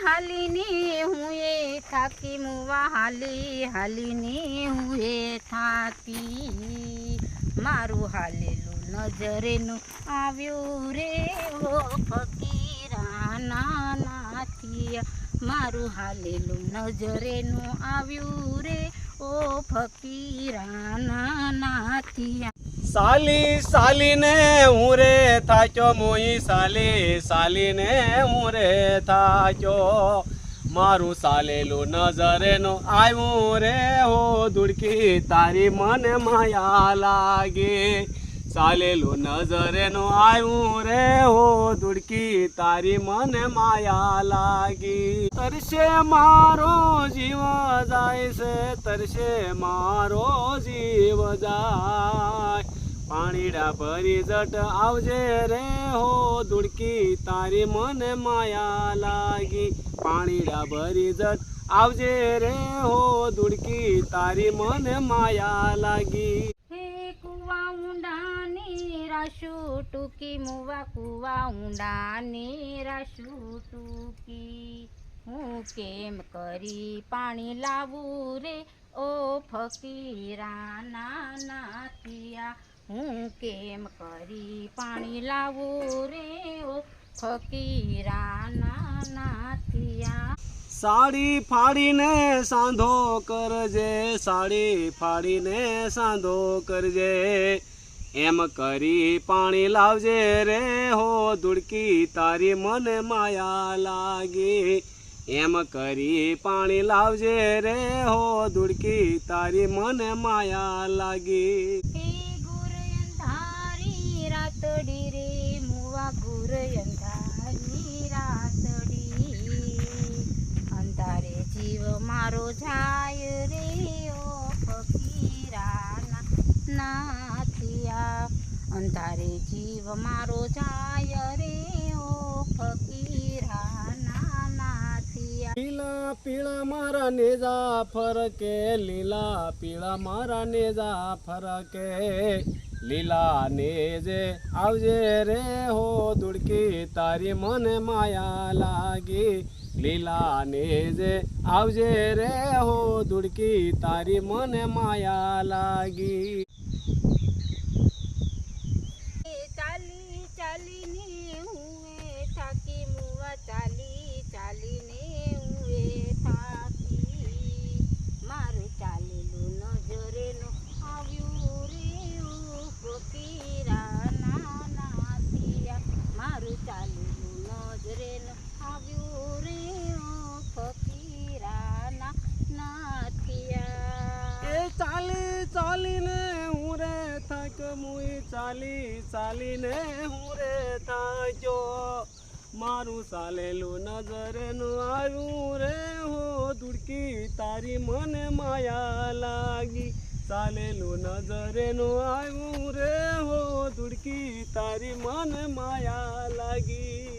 હાલીને હું એ થાકી મુવા હાલીને હું એ થાકી મારું હાલેલું નજરેનું આવ્યું રે ઓ ફકીરા નાથી મારું હાલેલું નજરેનું આવ્યું રે ઓ ફકીરા નાથી સાલી સાલીને હું રે થાક્યો મોઈ સાલીને હું રે થાક્યો મારું સાલેલું નજરેનું આવ્યું રે હો દુડકી તારી મને માયા લાગે સાલેલું નજરેનું આવ્યું રે હો દુડકી તારી મને માયા લાગી તરસે મારો જીવ જાય છે તરસે મારો જીવ જાય પાણીડા ભરી જટ આવજે રે હો દુડકી તારી મને માયા લાગી પાણીડા ભરી જટ આવજે રે હો દુડકી તારી મને માયા લાગી કુવા ઊંડાની રાશુ ટૂંકી મુવા કુવા ઊંડાની રાશુ ટૂંકી હું કેમ કરી પાણી લાવું રે ઓ ફકીરા નાથિયા હું કેમ કરી પાણી લાવું રે ઓ ફકીરા નાથિયા સાડી ફાડીને સાંધો કરજે સાડી ફાડીને સાંધો કરજે એમ કરી પાણી લાવજે રે હો દુડકી તારી મને માયા લાગી એમ કરી પાણી લાવજે રે હો દુડકી તારી મને માયા લાગી ગુર અંધારી રાતડી રે મુવા ગુર અંધારી રાતડી અંધારે જીવ મારો જાય રે ઓ ફકીરા નાથિયા અંધારે જીવ મારો જાય રે ઓ ફકીરા નાથિયા લીલા પીળા મારા નેજા ફરકે લીલા પીળા મારા નેજા ફરકે લીલા નેજે આવજે રે હો દુડકી તારી મને માયા લાગી લીલા નેજે આવજે રે હો દુડકી તારી મને માયા લાગી ચાલી ચાલીને હું થાકી મુવા ચાલીને હું થાકી મારું ચાલેલું નજરેનું આવ્યું રે ફકીરા નાથિયા મારું ચાલેલું નજરેનું આવ્યું રે ફકીરા નાથિયા એ ચાલીને હું રે થાક્યો મુઈ ચાલીને હું રે થાક્યો મારું ચાલેલું નજરેનું આવ્યું રે હો દુડકી તારી મને માયા લાગી ચાલેલું નજરેનું આવ્યું રે હો દુડકી તારી મને માયા લાગી